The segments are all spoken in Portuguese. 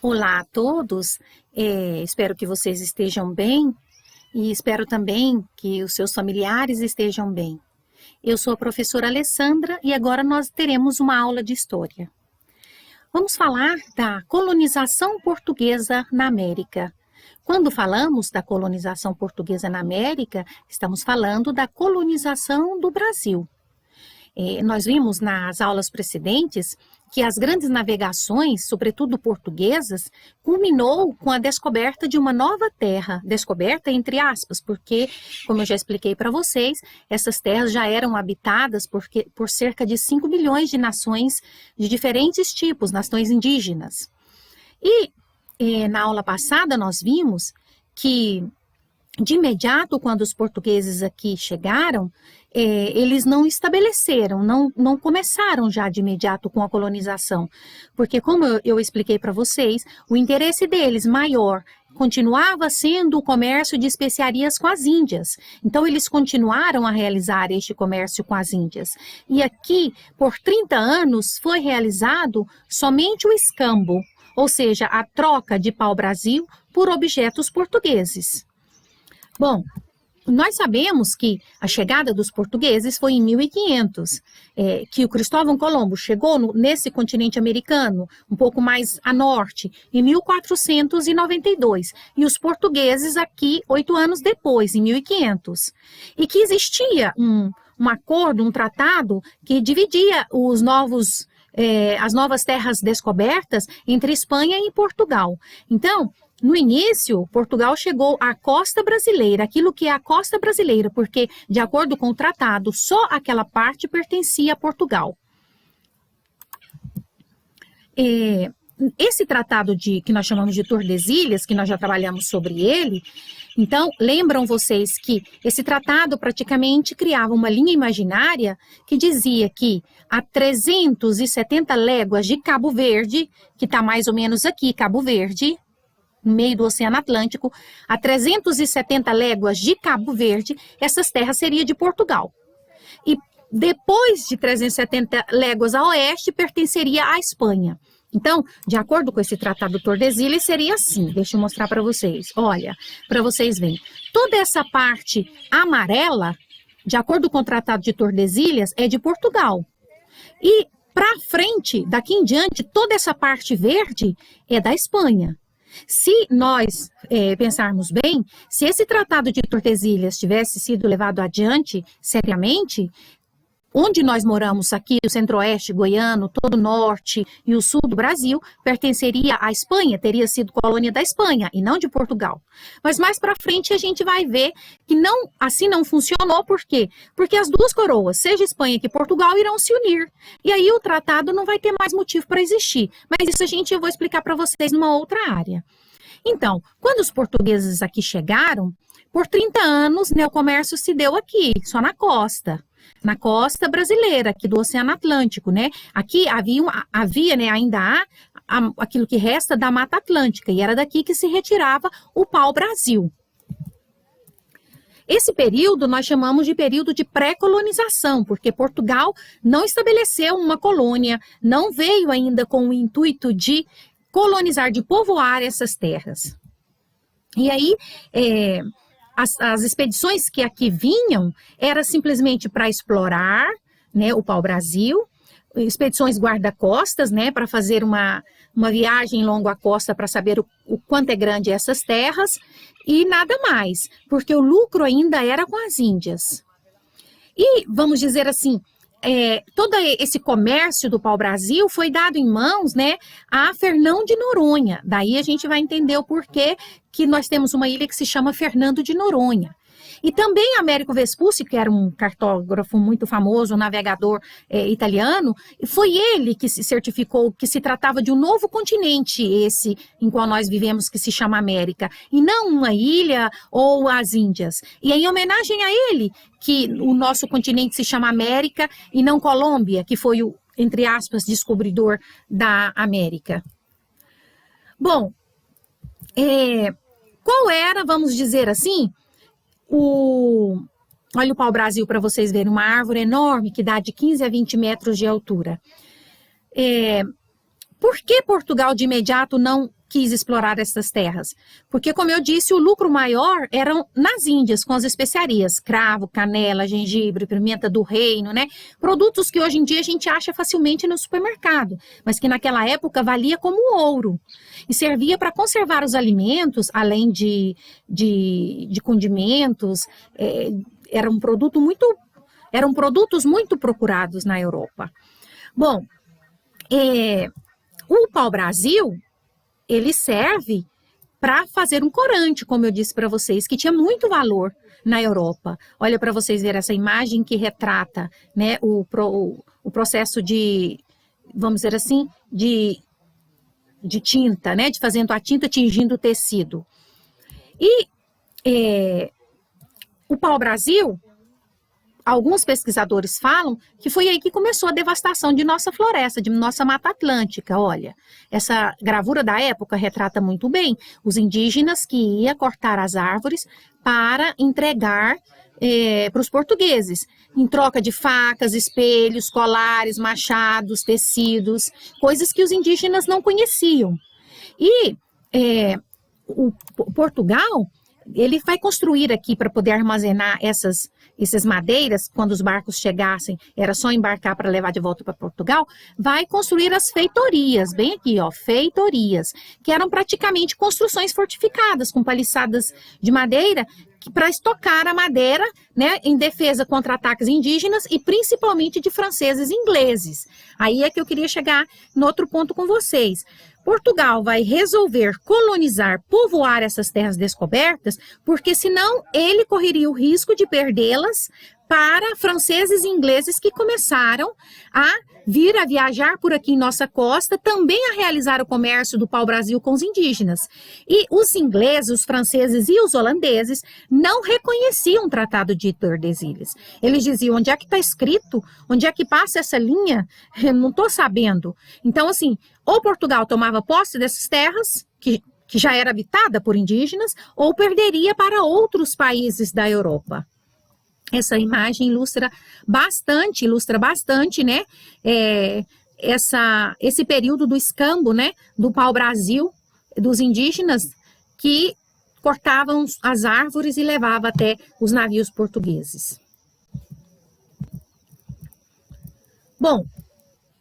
Olá a todos, espero que vocês estejam bem e espero também que os seus familiares estejam bem. Eu sou a professora Alessandra e agora nós teremos uma aula de história. Vamos falar da colonização portuguesa na América. Quando falamos da colonização portuguesa na América, estamos falando da colonização do Brasil. Nós vimos nas aulas precedentes que as grandes navegações, sobretudo portuguesas, culminou com a descoberta de uma nova terra, descoberta entre aspas, porque, como eu já expliquei para vocês, essas terras já eram habitadas por cerca de 5 milhões de nações de diferentes tipos, nações indígenas. Na aula passada nós vimos que, de imediato, quando os portugueses aqui chegaram, eles não estabeleceram, não começaram já de imediato com a colonização, porque como eu expliquei para vocês, o interesse deles maior continuava sendo o comércio de especiarias com as Índias. Então eles continuaram a realizar este comércio com as Índias. E aqui, por 30 anos, foi realizado somente o escambo, ou seja, a troca de pau-brasil por objetos portugueses. Bom, nós sabemos que a chegada dos portugueses foi em 1500, que o Cristóvão Colombo chegou nesse continente americano, um pouco mais a norte, em 1492, e os portugueses aqui 8 anos depois, em 1500. E que existia um acordo, um tratado que dividia as novas terras descobertas entre Espanha e Portugal. Então, no início, Portugal chegou à costa brasileira, aquilo que é a costa brasileira, porque, de acordo com o tratado, só aquela parte pertencia a Portugal. Esse tratado que nós chamamos de Tordesilhas, que nós já trabalhamos sobre ele, então, lembram vocês que esse tratado praticamente criava uma linha imaginária que dizia que a 370 léguas de Cabo Verde, que está mais ou menos aqui, Cabo Verde, no meio do Oceano Atlântico, a 370 léguas de Cabo Verde, essas terras seriam de Portugal. E depois de 370 léguas a oeste, pertenceria à Espanha. Então, de acordo com esse Tratado Tordesilhas, seria assim. Deixa eu mostrar para vocês. Olha, para vocês verem. Toda essa parte amarela, de acordo com o Tratado de Tordesilhas, é de Portugal. E para frente, daqui em diante, toda essa parte verde é da Espanha. Se nós pensarmos bem, se esse Tratado de Tordesilhas tivesse sido levado adiante seriamente, onde nós moramos aqui, o centro-oeste goiano, todo o norte e o sul do Brasil, pertenceria à Espanha, teria sido colônia da Espanha e não de Portugal. Mas mais para frente a gente vai ver que assim não funcionou, por quê? Porque as duas coroas, seja Espanha que Portugal, irão se unir. E aí o tratado não vai ter mais motivo para existir. Mas isso eu vou explicar para vocês numa outra área. Então, quando os portugueses aqui chegaram, por 30 anos, né, o comércio se deu aqui, só na costa brasileira, aqui do Oceano Atlântico, né? Aqui havia, né, ainda há aquilo que resta da Mata Atlântica, e era daqui que se retirava o pau-brasil. Esse período nós chamamos de período de pré-colonização, porque Portugal não estabeleceu uma colônia, não veio ainda com o intuito de colonizar, de povoar essas terras. E aí, as expedições que aqui vinham era simplesmente para explorar, né, o pau-brasil, expedições guarda-costas, né, para fazer uma viagem longo à costa para saber o quanto é grande essas terras, e nada mais, porque o lucro ainda era com as Índias. E, vamos dizer assim, todo esse comércio do pau-brasil foi dado em mãos, né, a Fernão de Noronha. Daí a gente vai entender o porquê que nós temos uma ilha que se chama Fernando de Noronha. E também Américo Vespucci, que era um cartógrafo muito famoso, um navegador italiano, foi ele que se certificou que se tratava de um novo continente, esse em qual nós vivemos, que se chama América, e não uma ilha ou as Índias. E é em homenagem a ele que o nosso continente se chama América e não Colômbia, que foi o, entre aspas, descobridor da América. Bom, qual era, vamos dizer assim, olha o pau-brasil para vocês verem, uma árvore enorme que dá de 15 a 20 metros de altura. Por que Portugal de imediato não quis explorar essas terras? Porque, como eu disse, o lucro maior eram nas Índias, com as especiarias, cravo, canela, gengibre, pimenta do reino, né? Produtos que hoje em dia a gente acha facilmente no supermercado, mas que naquela época valia como ouro. E servia para conservar os alimentos, além de condimentos, eram produtos muito procurados na Europa. Bom, o pau-brasil, ele serve para fazer um corante, como eu disse para vocês, que tinha muito valor na Europa. Olha para vocês verem essa imagem que retrata, né, o processo de, vamos dizer assim, de tinta, né, de fazendo a tinta tingindo o tecido. E o pau-brasil, alguns pesquisadores falam que foi aí que começou a devastação de nossa floresta, de nossa Mata Atlântica. Olha, essa gravura da época retrata muito bem os indígenas que iam cortar as árvores para entregar para os portugueses, em troca de facas, espelhos, colares, machados, tecidos, coisas que os indígenas não conheciam. E o Portugal, ele vai construir aqui para poder armazenar essas madeiras, quando os barcos chegassem, era só embarcar para levar de volta para Portugal, vai construir as feitorias, bem aqui, ó, feitorias, que eram praticamente construções fortificadas, com paliçadas de madeira, para estocar a madeira, né, em defesa contra ataques indígenas e principalmente de franceses e ingleses. Aí é que eu queria chegar no outro ponto com vocês. Portugal vai resolver colonizar, povoar essas terras descobertas, porque senão ele correria o risco de perdê-las para franceses e ingleses que começaram a vir a viajar por aqui em nossa costa, também a realizar o comércio do pau-brasil com os indígenas. E os ingleses, os franceses e os holandeses não reconheciam o Tratado de Tordesilhas. Eles diziam, onde é que está escrito? Onde é que passa essa linha? Eu não estou sabendo. Então, assim, ou Portugal tomava posse dessas terras, que já era habitada por indígenas, ou perderia para outros países da Europa. Essa imagem ilustra bastante, né, esse período do escambo, né, do pau-brasil, dos indígenas que cortavam as árvores e levavam até os navios portugueses. Bom,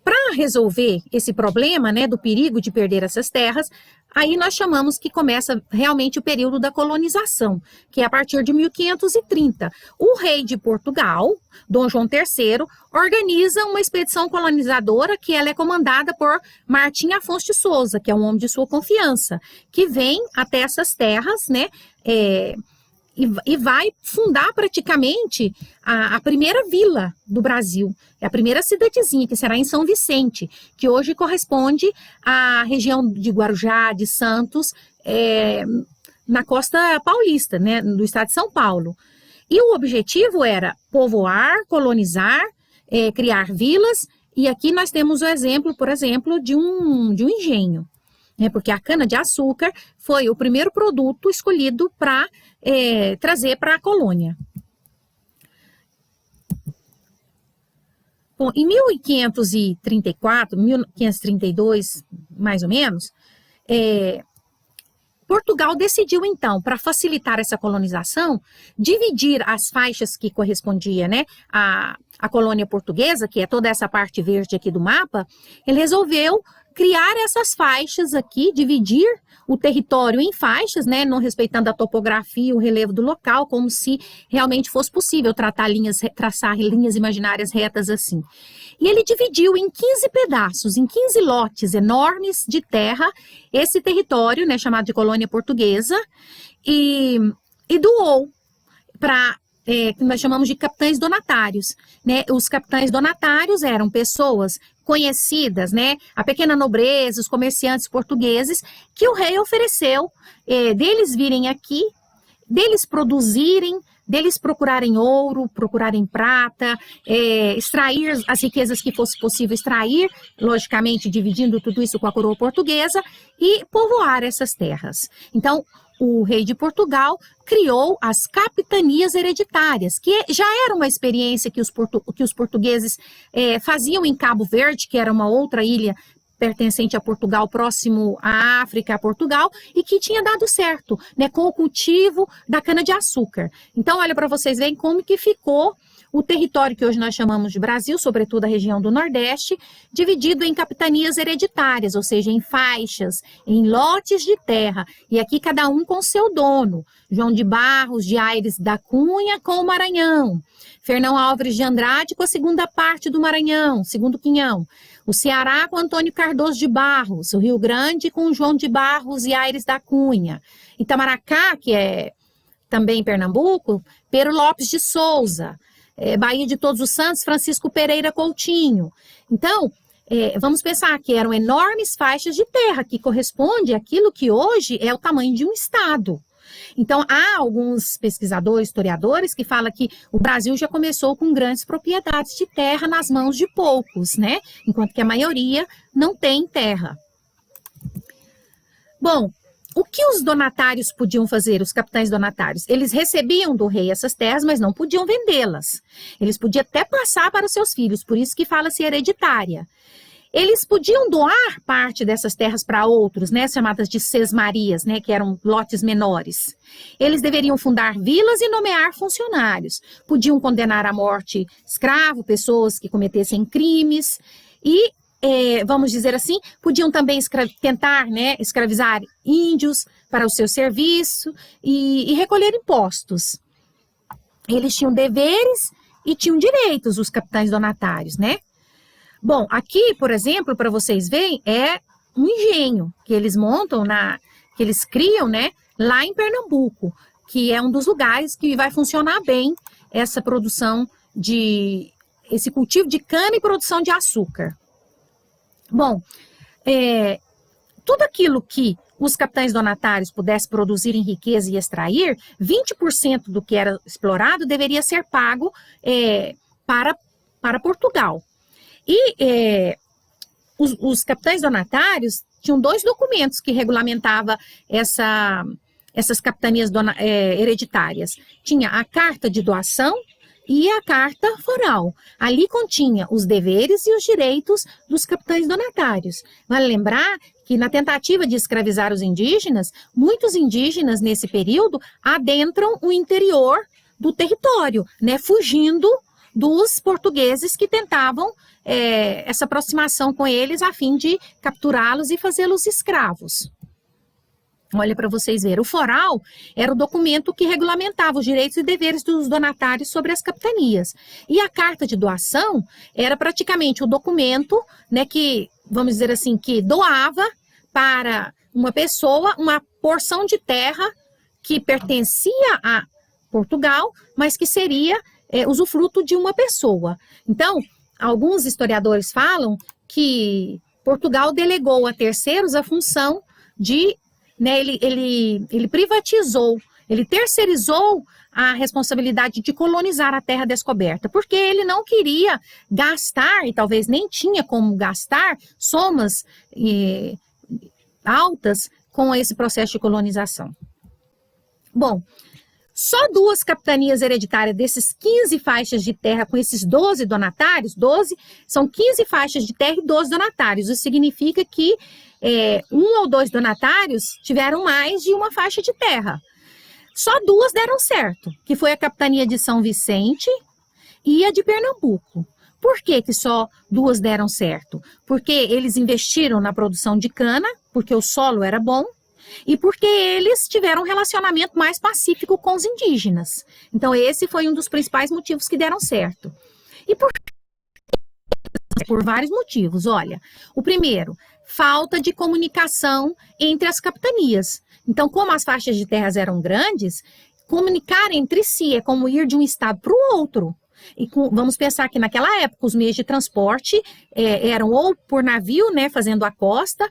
para resolver esse problema, né, do perigo de perder essas terras, aí nós chamamos que começa realmente o período da colonização, que é a partir de 1530. O rei de Portugal, Dom João III, organiza uma expedição colonizadora que ela é comandada por Martim Afonso de Souza, que é um homem de sua confiança, que vem até essas terras, né, e vai fundar praticamente a primeira vila do Brasil, a primeira cidadezinha, que será em São Vicente, que hoje corresponde à região de Guarujá, de Santos, na costa paulista, né, do estado de São Paulo. E o objetivo era povoar, colonizar, criar vilas, e aqui nós temos o exemplo, por exemplo, de um engenho. Porque a cana-de-açúcar foi o primeiro produto escolhido para trazer para a colônia. Bom, em 1534, 1532, mais ou menos, Portugal decidiu, então, para facilitar essa colonização, dividir as faixas que correspondia, né, à colônia portuguesa, que é toda essa parte verde aqui do mapa. Ele resolveu criar essas faixas aqui, dividir o território em faixas, né, não respeitando a topografia, o relevo do local, como se realmente fosse possível traçar linhas imaginárias retas assim. E ele dividiu em 15 pedaços, em 15 lotes enormes de terra, esse território, né, chamado de colônia portuguesa, e doou para que nós chamamos de capitães donatários, né? Os capitães donatários eram pessoas conhecidas, né? A pequena nobreza, os comerciantes portugueses, que o rei ofereceu deles virem aqui, deles produzirem, deles procurarem ouro, procurarem prata, extrair as riquezas que fosse possível extrair, logicamente dividindo tudo isso com a coroa portuguesa, e povoar essas terras. Então, o rei de Portugal criou as capitanias hereditárias, que já era uma experiência que os portugueses faziam em Cabo Verde, que era uma outra ilha pertencente a Portugal, próximo à África, a Portugal, e que tinha dado certo, né, com o cultivo da cana-de-açúcar. Então, olha para vocês verem como que ficou o território que hoje nós chamamos de Brasil, sobretudo a região do Nordeste, dividido em capitanias hereditárias, ou seja, em faixas, em lotes de terra, e aqui cada um com seu dono. João de Barros de Aires da Cunha com o Maranhão, Fernão Álvares de Andrade com a segunda parte do Maranhão, segundo Quinhão, o Ceará com Antônio Cardoso de Barros, o Rio Grande com João de Barros e Aires da Cunha, Itamaracá, que é também Pernambuco, Pero Lopes de Souza, Bahia de Todos os Santos, Francisco Pereira Coutinho. Então, vamos pensar que eram enormes faixas de terra, que corresponde àquilo que hoje é o tamanho de um estado. Então, há alguns pesquisadores, historiadores, que falam que o Brasil já começou com grandes propriedades de terra nas mãos de poucos, né? Enquanto que a maioria não tem terra. Bom, o que os donatários podiam fazer, os capitães donatários? Eles recebiam do rei essas terras, mas não podiam vendê-las. Eles podiam até passar para os seus filhos, por isso que fala-se hereditária. Eles podiam doar parte dessas terras para outros, né, chamadas de sesmarias, né, que eram lotes menores. Eles deveriam fundar vilas e nomear funcionários. Podiam condenar à morte escravo, pessoas que cometessem crimes e vamos dizer assim, podiam também tentar, né, escravizar índios para o seu serviço e recolher impostos. Eles tinham deveres e tinham direitos, os capitães donatários, né? Bom, aqui, por exemplo, para vocês verem, é um engenho que eles montam, que eles criam, né, lá em Pernambuco, que é um dos lugares que vai funcionar bem essa produção esse cultivo de cana e produção de açúcar. Bom, tudo aquilo que os capitães donatários pudessem produzir em riqueza e extrair, 20% do que era explorado deveria ser pago para Portugal. E os capitães donatários tinham 2 documentos que regulamentavam essas capitanias hereditárias. Tinha a carta de doação e a carta foral. Ali continha os deveres e os direitos dos capitães donatários. Vale lembrar que na tentativa de escravizar os indígenas, muitos indígenas nesse período adentram o interior do território, né, fugindo dos portugueses que tentavam essa aproximação com eles a fim de capturá-los e fazê-los escravos. Olha para vocês verem, o foral era o documento que regulamentava os direitos e deveres dos donatários sobre as capitanias. E a carta de doação era praticamente o documento, né, que, vamos dizer assim, que doava para uma pessoa uma porção de terra que pertencia a Portugal, mas que seria usufruto de uma pessoa. Então, alguns historiadores falam que Portugal delegou a terceiros a função de, né, ele privatizou, ele terceirizou a responsabilidade de colonizar a terra descoberta, porque ele não queria gastar, e talvez nem tinha como gastar, somas altas com esse processo de colonização. Bom, só 2 capitanias hereditárias desses 15 faixas de terra com esses 12 donatários, são 15 faixas de terra e 12 donatários. Isso significa que 1 ou 2 donatários tiveram mais de uma faixa de terra. Só 2 deram certo, que foi a capitania de São Vicente e a de Pernambuco. Por que só 2 deram certo? Porque eles investiram na produção de cana, porque o solo era bom, e porque eles tiveram um relacionamento mais pacífico com os indígenas. Então, esse foi um dos principais motivos que deram certo. E por vários motivos, olha. O primeiro, falta de comunicação entre as capitanias. Então, como as faixas de terras eram grandes, comunicar entre si é como ir de um estado para o outro. E vamos pensar que naquela época os meios de transporte eram ou por navio, né, fazendo a costa,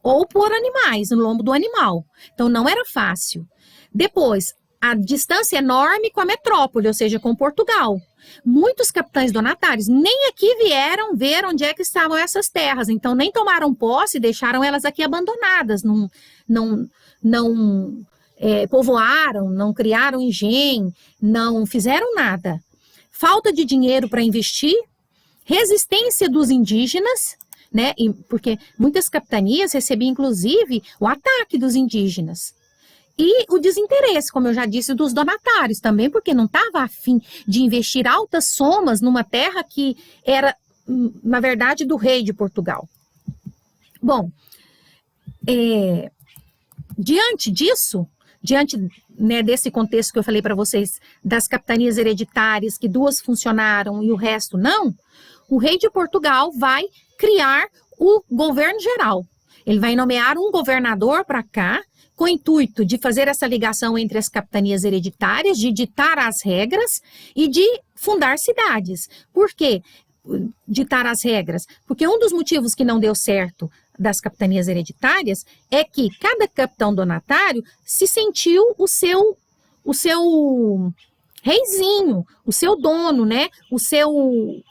ou por animais, no lombo do animal. Então, não era fácil. Depois, a distância enorme com a metrópole, ou seja, com Portugal. Muitos capitães donatários nem aqui vieram ver onde é que estavam essas terras, então nem tomaram posse e deixaram elas aqui abandonadas, não povoaram, não criaram engenho, não fizeram nada. Falta de dinheiro para investir, resistência dos indígenas, né? Porque muitas capitanias recebiam, inclusive, o ataque dos indígenas. E o desinteresse, como eu já disse, dos donatários também, porque não estava a fim de investir altas somas numa terra que era, na verdade, do rei de Portugal. Bom, diante disso, né, desse contexto que eu falei para vocês, das capitanias hereditárias, que 2 funcionaram e o resto não, o rei de Portugal vai criar o governo geral. Ele vai nomear um governador para cá, com o intuito de fazer essa ligação entre as capitanias hereditárias, de ditar as regras e de fundar cidades. Por quê? Ditar as regras? Porque um dos motivos que não deu certo das capitanias hereditárias é que cada capitão donatário se sentiu o seu reizinho, o seu dono, né? O seu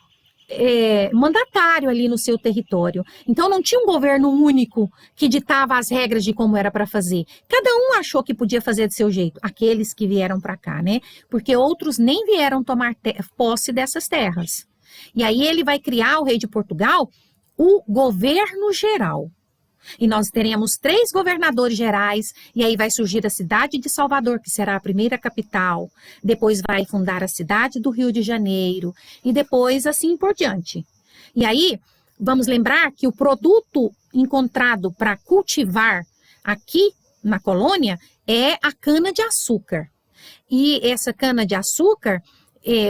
mandatário ali no seu território. Então não tinha um governo único que ditava as regras de como era para fazer. Cada um achou que podia fazer do seu jeito, aqueles que vieram para cá, né? Porque outros nem vieram tomar posse dessas terras. E aí ele vai criar, o rei de Portugal, o governo geral. E nós teremos 3 governadores gerais, e aí vai surgir a cidade de Salvador, que será a primeira capital, depois vai fundar a cidade do Rio de Janeiro, e depois assim por diante. E aí, vamos lembrar que o produto encontrado para cultivar aqui na colônia é a cana-de-açúcar. E essa cana-de-açúcar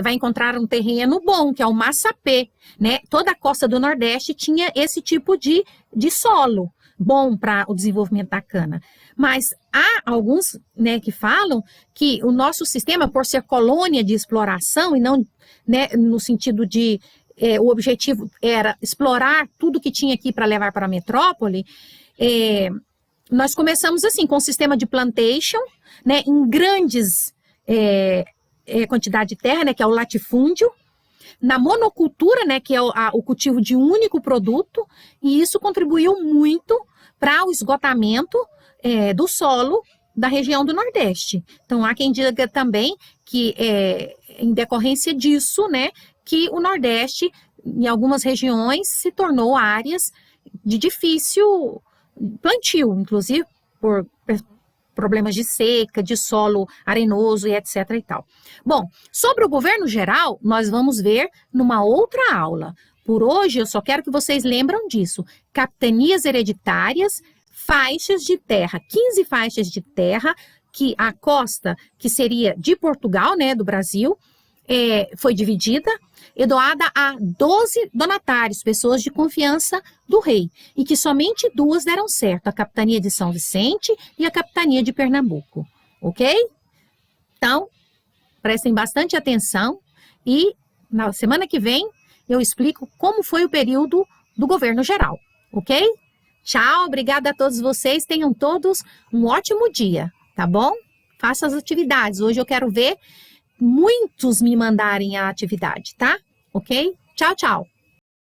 vai encontrar um terreno bom, que é o Massapê, né? Toda a costa do Nordeste tinha esse tipo de solo bom para o desenvolvimento da cana. Mas há alguns, né, que falam que o nosso sistema, por ser colônia de exploração e não, né, no sentido de o objetivo era explorar tudo que tinha aqui para levar para a metrópole, nós começamos assim, com o sistema de plantation, né, em grandes quantidade de terra, né, que é o latifúndio, na monocultura, né, que é o cultivo de um único produto, e isso contribuiu muito para o esgotamento do solo da região do Nordeste. Então, há quem diga também que, em decorrência disso, né, que o Nordeste, em algumas regiões, se tornou áreas de difícil plantio, inclusive por problemas de seca, de solo arenoso e etc. e tal. Bom, sobre o governo geral, nós vamos ver numa outra aula. Por hoje, eu só quero que vocês lembram disso. Capitanias hereditárias, faixas de terra, 15 faixas de terra, que a costa, que seria de Portugal, né, do Brasil, foi dividida e doada a 12 donatários, pessoas de confiança do rei, e que somente 2 deram certo, a capitania de São Vicente e a capitania de Pernambuco, ok? Então, prestem bastante atenção e na semana que vem eu explico como foi o período do governo geral, ok? Tchau, obrigada a todos vocês, tenham todos um ótimo dia, tá bom? Façam as atividades, hoje eu quero ver muitos me mandarem a atividade, tá? Ok? Tchau, tchau!